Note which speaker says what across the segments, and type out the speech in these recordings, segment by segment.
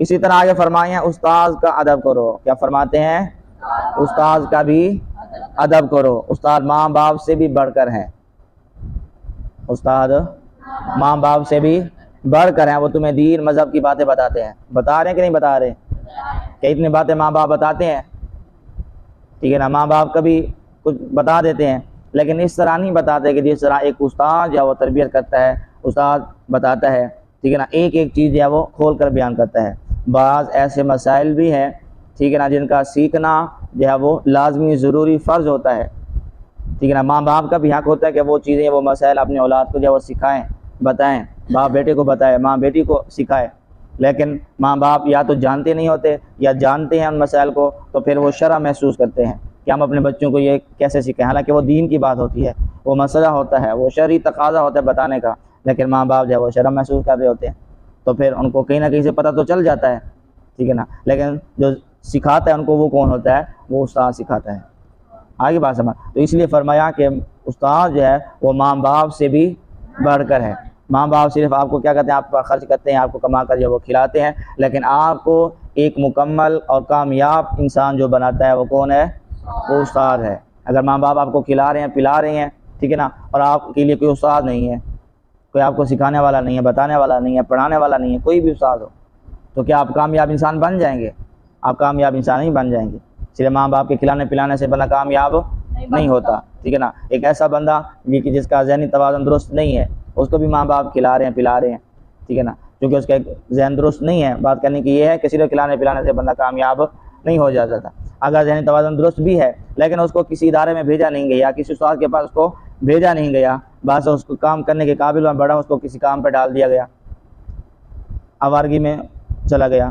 Speaker 1: इसी तरह आगे फरमाए हैं उस्ताद का अदब करो। क्या फरमाते हैं? उस्ताद का भी अदब करो। उस्ताद माँ बाप से भी बढ़कर हैं। उस्ताद माँ बाप से भी बढ़कर हैं। वो तुम्हें दीन मजहब की बातें बताते हैं। बता रहे हैं कि नहीं बता रहे? क्या इतनी बातें माँ बाप बताते हैं? ठीक है ना, माँ बाप कभी कुछ बता देते हैं, लेकिन इस तरह नहीं बताते कि जिस तरह एक उस्ताद या वो तरबियत करता है, उस्ताद बताता है, ठीक है ना, एक एक चीज़ या वो खोल कर बयान करता है। बाज़ ऐसे मसाइल भी हैं, ठीक है ना, जिनका सीखना जो है वो लाजमी ज़रूरी फ़र्ज़ होता है। ठीक है ना, माँ बाप का भी हक़ होता है कि वो चीज़ें वो मसाइल अपने औलाद को जो है वो सिखाएँ, बताएँ। बाप बेटे को बताए, माँ बेटी को सिखाए। लेकिन माँ बाप या तो जानते नहीं होते या जानते हैं उन मसाइल को, तो फिर वो शर्म महसूस करते हैं कि हम अपने बच्चों को ये कैसे सिखाएं। हालांकि वो दीन की बात होती है, वो मसला होता है, वो शरई तकाज़ा होता है बताने का, लेकिन माँ बाप जो है वो शर्म महसूस कर रहे होते हैं। तो फिर उनको कहीं ना कहीं से पता तो चल जाता है, ठीक है ना, लेकिन जो सिखाता है उनको वो कौन होता है? वो उस्ताद सिखाता है। आगे बात समझ। तो इसलिए फरमाया कि उस्ताद जो है वो माँ बाप से भी बढ़कर है। माँ बाप सिर्फ आपको क्या करते हैं? आप पर खर्च करते हैं, आपको कमा कर जो वो खिलाते हैं, लेकिन आपको एक मुकम्मल और कामयाब इंसान जो बनाता है वो कौन है? वो उस्ताद है। अगर माँ बाप आपको खिला रहे हैं, पिला रहे हैं, ठीक है ना, और आपके लिए कोई उस्ताद नहीं है, कोई आपको सिखाने वाला नहीं है, बताने वाला नहीं है, पढ़ाने वाला नहीं है, कोई भी उस्ताद हो, तो क्या आप कामयाब इंसान बन जाएंगे? आप कामयाब इंसान नहीं बन जाएंगे। सिर्फ माँ बाप के खिलाने पिलाने से बंदा कामयाब नहीं होता, ठीक है ना। एक ऐसा बंदा कि जिसका ज़हनी तवाज़ुन दुरुस्त नहीं है, उसको भी माँ बाप खिला रहे हैं, पिला रहे हैं, ठीक है ना, क्योंकि उसका जहन दुरुस्त नहीं है। बात करने की ये है कि सिर्फ खिलाने पिलाने से बंदा कामयाब नहीं हो जाता था। अगर जहनी तवाज़ुन दुरुस्त भी है, लेकिन उसको किसी इदारे में भेजा नहीं गया, किसी उस्ताद के पास उसको भेजा नहीं गया, बस उसको काम करने के काबिल में बड़ा उसको किसी काम पर डाल दिया गया, आवारगी में चला गया,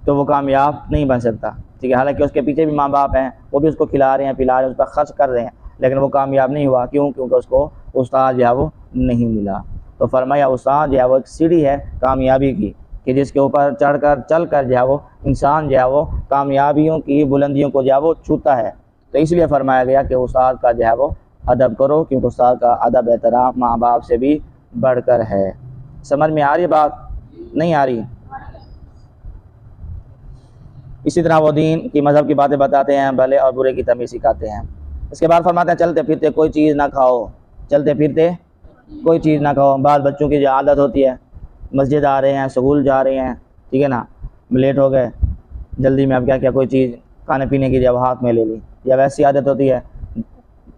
Speaker 1: तो वो कामयाब नहीं बन सकता, ठीक है। हालांकि उसके पीछे भी माँ बाप हैं, वो भी उसको खिला रहे हैं, पिला रहे हैं, उस पर खर्च कर रहे हैं, लेकिन वो कामयाब नहीं हुआ। क्यों? क्योंकि उसको उस्ताद या वो नहीं मिला। तो फरमाया उस्ताद जो है वो एक सीढ़ी है कामयाबी की, कि जिसके ऊपर चढ़कर चल कर जो है वो इंसान जो है वो कामयाबियों की बुलंदियों को जो है वो छूता है। तो इसलिए फरमाया गया कि उस्ताद का जो है वो अदब करो, क्योंकि उस्ताद का अदब एहतराम माँ बाप से भी बढ़कर है। समझ में आ रही बात? नहीं आ रही? इसी तरह वो दीन की मज़हब की बातें बताते हैं, भले और बुरे की तमीज़ सिखाते हैं। इसके बाद फरमाते हैं चलते फिरते कोई चीज़ ना खाओ। चलते फिरते कोई चीज़ ना खाओ। बाल बच्चों की जो आदत होती है, मस्जिद आ रहे हैं, स्कूल जा रहे हैं, ठीक है ना, लेट हो गए, जल्दी में अब क्या क्या कोई चीज़ खाने पीने की जब हाथ में ले ली, या वैसी आदत होती है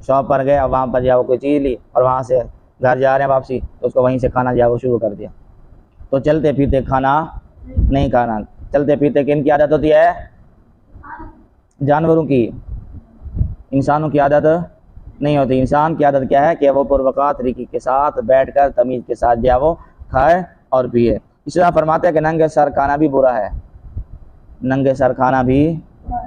Speaker 1: शॉप पर गए और वहाँ पर जाओ कोई चीज़ ली और वहाँ से घर जा रहे हैं वापसी, तो उसको वहीं से खाना जाओ शुरू कर दिया। तो चलते फिरते खाना नहीं खाना। चलते फिरते किन की आदत होती है? जानवरों की, इंसानों की आदत नहीं होती। इंसान की आदत क्या है कि वो पुरवक़ात तरीके के साथ बैठकर तमीज़ के साथ जो वो खाए और पिए। इस तरह फरमाते हैं कि नंगे सर खाना भी बुरा है। नंगे सर खाना भी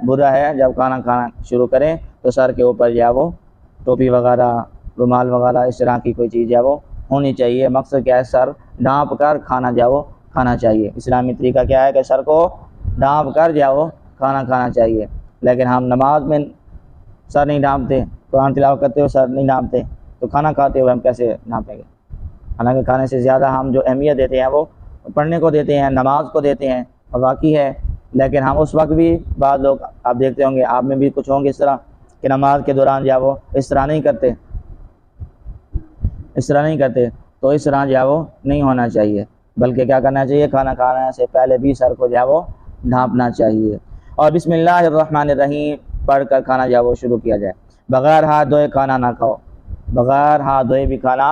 Speaker 1: बुरा है। जब खाना खाना शुरू करें तो सर के ऊपर जो वो टोपी वगैरह, रुमाल वगैरह, इस तरह की कोई चीज़ जो वो होनी चाहिए। मकसद क्या है? सर ढाँप कर खाना जो वो खाना चाहिए। इस्लामी तरीका क्या है कि सर को ढाँप कर जो वो खाना खाना चाहिए। लेकिन हम नमाज में सर नहीं ढाँपते, कुरान तिलावत करते हो सर नहीं ढाँपते, तो खाना खाते हुए हम कैसे ढाँपेंगे? हालांकि खाने से ज़्यादा हम जो अहमियत देते हैं वो पढ़ने को देते हैं, नमाज को देते हैं, और बाकी है। लेकिन हम उस वक्त भी, बाद लोग आप देखते होंगे, आप में भी कुछ होंगे इस तरह कि नमाज के दौरान जो वो इस तरह नहीं करते, इस तरह नहीं करते। तो इस तरह जो वो नहीं होना चाहिए, बल्कि क्या करना चाहिए? खाना खाने से पहले भी सर को जो वो ढाँपना चाहिए और बिस्मिल्लाहिर्रहमानिर्रहीम पढ़ कर खाना जो वो शुरू किया जाए। बग़ैर हाथ धोए खाना ना खाओ। बग़ैर हाथ धोए भी खाना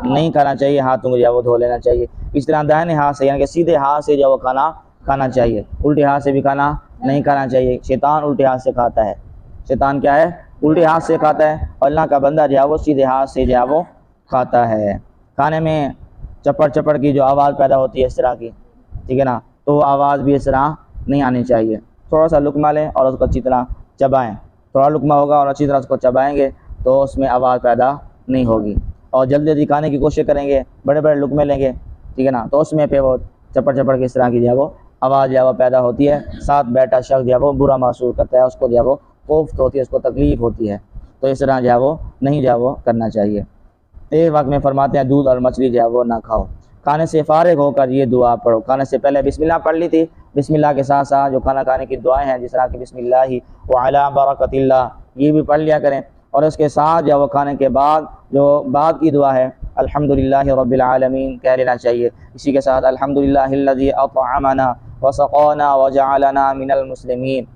Speaker 1: नहीं खाना चाहिए, हाथों को जो वो धो लेना चाहिए। इस तरह दाहिने हाथ से, यानी कि सीधे हाथ से जो वो खाना खाना चाहिए। उल्टे हाथ से भी खाना नहीं खाना चाहिए। शैतान उल्टे हाथ से खाता है। शैतान क्या है? उल्टे हाथ से खाता है, और अल्लाह का बंदा जो है वो सीधे हाथ से जो है वो खाता है। खाने में चपड़ चपड़ की जो आवाज़ पैदा होती है इस तरह की, ठीक है ना, तो आवाज़ भी इस तरह नहीं आनी चाहिए। थोड़ा सा लुकमा लें और उसको अच्छी तरह चबाएँ। थोड़ा लुकमा होगा और अच्छी तरह उसको चबाएँगे तो उसमें आवाज़ पैदा नहीं होगी। और जल्दी जल्दी खाने की कोशिश करेंगे, बड़े बड़े लुकमे लेंगे, ठीक है ना, तो उसमें पे वो चपड़ चपड़ की इस तरह की जो है वो आवाज़ जो है वो पैदा होती है। साथ बैठा शख्स जो है वो बुरा महसूस करता है, उसको जो है वो कोफ्त होती है, उसको तकलीफ़ होती है। तो इस तरह जो है वो नहीं जो है वो करना चाहिए। एक वक्त में फरमाते हैं दूध और मछली जो है वो ना खाओ। खाने से फ़ारिग होकर ये दुआ पढ़ो। खाने से पहले बिस्मिल्लाह पढ़ ली थी बिस्मिल्लाह के साथ साथ जो खाना खाने की दुआएं हैं, जिस तरह की बिस्मिल्लाहि व अला बरकतिल्लाह, ये भी पढ़ लिया करें। और उसके साथ जब वो खाने के बाद जो बाद की दुआ है अल्हम्दुलिल्लाहि रब्बिल आलमीन कह लेना चाहिए। इसी के साथ अल्हम्दुलिल्लाहिल्लज़ी अतअमना व सक़ाना व जअलना मिनल मुस्लिमीन,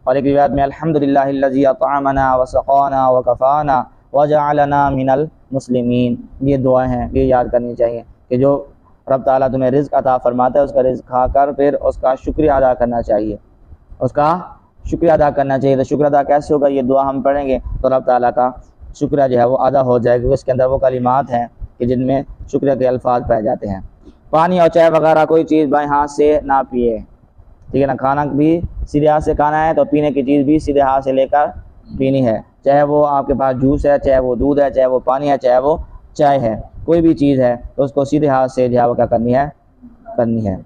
Speaker 1: और एक रिवायत में अल्हम्दुलिल्लाहिल्लज़ी अतअमना व सक़ाना व कफ़ाना व जअलना मिनल मुस्लिमीन। ये दुआएं हैं, ये याद करनी चाहिए कि जो रब ताला तुम्हें रिज़्क़ अता फरमाता है, उसका रिज़्क़ खाकर फिर उसका शुक्रिया अदा करना चाहिए, उसका शुक्रिया अदा करना चाहिए। तो शुक्र अदा कैसे होगा? ये दुआ हम पढ़ेंगे तो रब ताला का शुक्रिया जो है वो अदा हो जाएगा। उसके अंदर वो कलिमात हैं कि जिनमें शुक्रिया के अल्फाज पाए जाते हैं। पानी और चाय वगैरह कोई चीज़ बाएं हाथ से ना पिए, ठीक है ना। खाना भी सीधे हाथ से खाना है तो पीने की चीज़ भी सीधे हाथ से लेकर पीनी है, चाहे वो आपके पास जूस है, चाहे वो दूध है, चाहे वो पानी है, चाहे वो चाय है, कोई भी चीज़ है तो उसको सीधे हाथ से जो है वो क्या करनी है।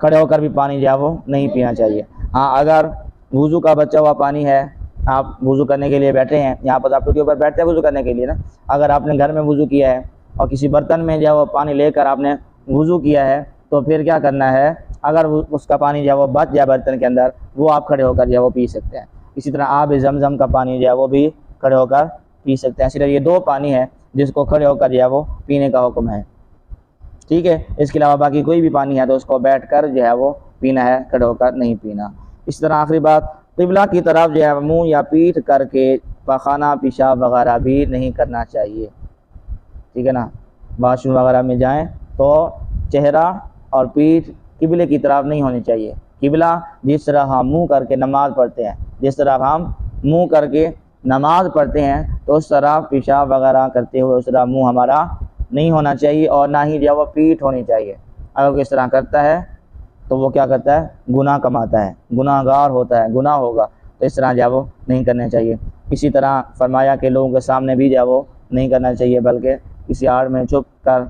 Speaker 1: खड़े होकर भी पानी जो है वो नहीं पीना चाहिए। हाँ, अगर वुज़ू का बचा हुआ पानी है, आप वुज़ू करने के लिए बैठे हैं, यहाँ पर आप के ऊपर बैठते हैं वुज़ू करने के लिए ना, अगर आपने घर में वुज़ू किया है और किसी बर्तन में जो है वो पानी लेकर आपने वुज़ू किया है, तो फिर क्या करना है, अगर उसका पानी जो है वो बच जाए बर्तन के अंदर, वो आप खड़े होकर जो है वो पी सकते हैं। इसी तरह आप ज़मज़म का पानी जो है वो भी खड़े होकर पी सकते हैं। सिर्फ ये दो पानी है जिसको खड़े होकर जो है वो पीने का हुक्म है, ठीक है। इसके अलावा बाकी कोई भी पानी है तो उसको बैठकर जो है वो पीना है, खड़े होकर नहीं पीना। इस तरह आखिरी बात, क़िबला की तरफ जो है मुँह या पीठ करके पखाना पेशाब वगैरह भी नहीं करना चाहिए, ठीक है ना। वाशरूम वगैरह में जाएं तो चेहरा और पीठ क़िबले की तरफ नहीं होनी चाहिए। क़िबला जिस तरह हम मुँह करके नमाज़ पढ़ते हैं, जिस तरह हम मुँह करके नमाज़ पढ़ते हैं, तो उस तरह पेशाब वगैरह करते हुए उस तरह मुँह हमारा नहीं होना चाहिए, और ना ही जो वो पीठ होनी चाहिए। अगर वो इस तरह करता है तो वो क्या करता है, गुनाह कमाता है, गुनाहगार होता है, गुनाह होगा। तो इस तरह जो वो नहीं करना चाहिए। इसी तरह फरमाया कि लोगों के सामने भी जो वो नहीं करना चाहिए, बल्कि किसी आड़ में छुप कर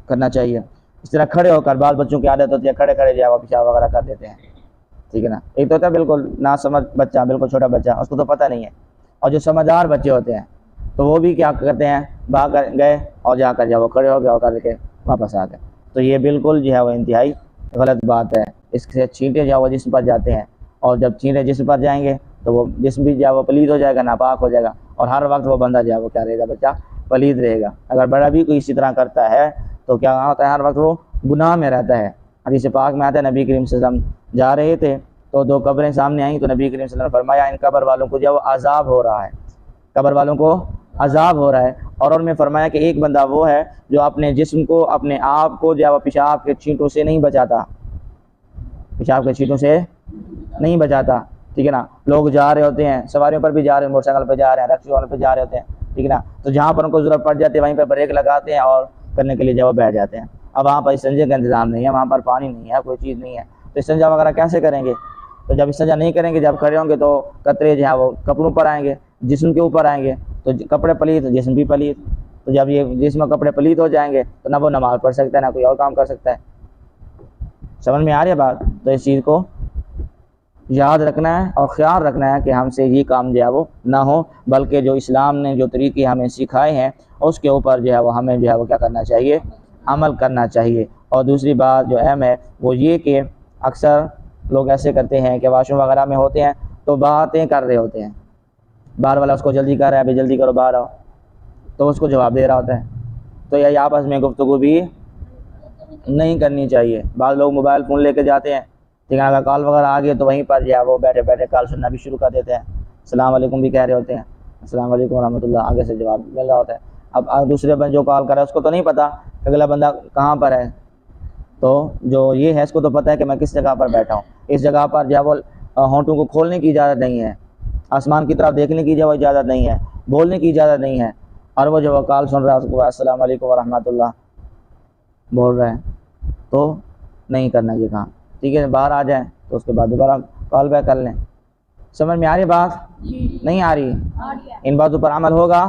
Speaker 1: करना चाहिए। इस तरह खड़े होकर, बाल बच्चों की आदत होती है खड़े खड़े जो वो पेशाब वगैरह कर देते हैं, ठीक है ना। एक तो होता है बिल्कुल ना समझ बच्चा, बिल्कुल छोटा बच्चा, उसको तो पता नहीं है, और जो समझदार बच्चे होते हैं तो वो भी क्या करते हैं, भाग गए और जाकर जो वो खड़े हो गया करके वापस आ गए। तो ये बिल्कुल जो है वो इंतहाई गलत बात है। इससे छींटे जो वो जिस्म पर जाते हैं, और जब छींटे जिस्म पर जाएंगे तो वो जिस्म भी जो वो पलीद हो जाएगा, नापाक हो जाएगा, और हर वक्त वो बंदा जो है वो क्या रहेगा, बच्चा पलीद रहेगा। अगर बड़ा भी कोई इसी तरह करता है तो क्या होता है, हर वक्त वो गुनाह में रहता है। हदीस पाक में आता है, नबी करीम सल्लल्लाहु अलैहि वसल्लम जा रहे थे तो दो कब्रें सामने आई, तो नबी करीम सल्लल्लाहु अलैहि वसल्लम ने फरमाया इन कब्र वालों को जो अजाब हो रहा है, कब्र वालों को अजाब हो रहा है। और उनमें फरमाया कि एक बंदा वो है जो अपने जिस्म को, अपने आप को जो पेशाब के छींटों से नहीं बचाता, पेशाब के छींटों से नहीं बचाता, ठीक है ना। लोग जा रहे होते हैं, सवारियों पर भी जा रहे हैं, मोटरसाइकिल पर जा रहे हैं, रिक्शा वालों पर जा रहे होते हैं, ठीक है ना, तो जहाँ पर उनको ज़रूरत पड़ जाती है वहीं पर ब्रेक लगाते हैं और करने के लिए जब बैठ जाते हैं। अब वहाँ पर इस्तिंजा का इंतज़ाम नहीं है, वहाँ पर पानी नहीं है, कोई चीज़ नहीं है, तो इस्तिंजा वगैरह कैसे करेंगे। तो जब इस्तिंजा नहीं करेंगे, जब खड़े होंगे तो कतरे जो है वो कपड़ों पर आएंगे, जिस्म के ऊपर आएंगे, तो कपड़े पलीत जिस्म भी पलीत। तो जब ये जिस्म कपड़े पलीत हो जाएंगे तो ना वो नमाज़ पढ़ सकता है, ना कोई और काम कर सकता है। समझ में आ रही है बात। तो इस चीज़ को याद रखना है और ख्याल रखना है कि हमसे ये काम जो है वो ना हो, बल्कि जो इस्लाम ने जो तरीके हमें सिखाए हैं उसके ऊपर जो है वो हमें जो है वो क्या करना चाहिए, अमल करना चाहिए। और दूसरी बात जो अहम है वो ये कि अक्सर लोग ऐसे करते हैं कि वाशरूम वगैरह में होते हैं तो बातें कर रहे होते हैं, बाहर वाला उसको जल्दी कर रहा है, अभी जल्दी करो बाहर आओ, तो उसको जवाब दे रहा होता है। तो यही आपस में गुफ्तगू भी नहीं करनी चाहिए। बाद लोग मोबाइल फ़ोन लेके जाते हैं, ठीक है, अगर कॉल वगैरह आ गई तो वहीं पर जो है वो बैठे बैठे कॉल सुनना भी शुरू कर देते हैं, अस्सलाम वालेकुम भी कह रहे होते हैं, अस्सलाम वालेकुम रहमतुल्लाह, आगे से जवाब मिल रहा होता है। अब दूसरे बंदे जो कॉल कर रहा है उसको तो नहीं पता अगला बंदा कहाँ पर है, तो जो ये है इसको तो पता है कि मैं किस जगह पर बैठा हूँ। इस जगह पर जो है वो होंठों को खोलने की इजाज़त नहीं है, आसमान की तरफ देखने की जो वो इजाज़त नहीं है, बोलने की इजाज़त नहीं है, और वो जो कॉल सुन रहा है उसको अस्सलाम वालेकुम रहमतुल्लाह बोल रहे हैं, तो नहीं करना ये काम, ठीक है। बाहर आ जाएं तो उसके बाद दोबारा कॉल बैक कर लें। समझ में आ रही बात? नहीं आ रही? इन बातों पर अमल होगा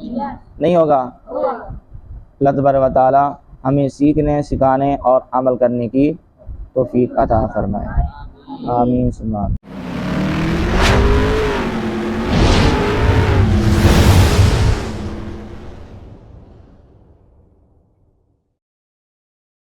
Speaker 1: नहीं होगा? अल्लाह तबारक व तआला हमें सीखने, सिखाने और अमल करने की तौफीक अता फरमाए। आमीन सुम्मा।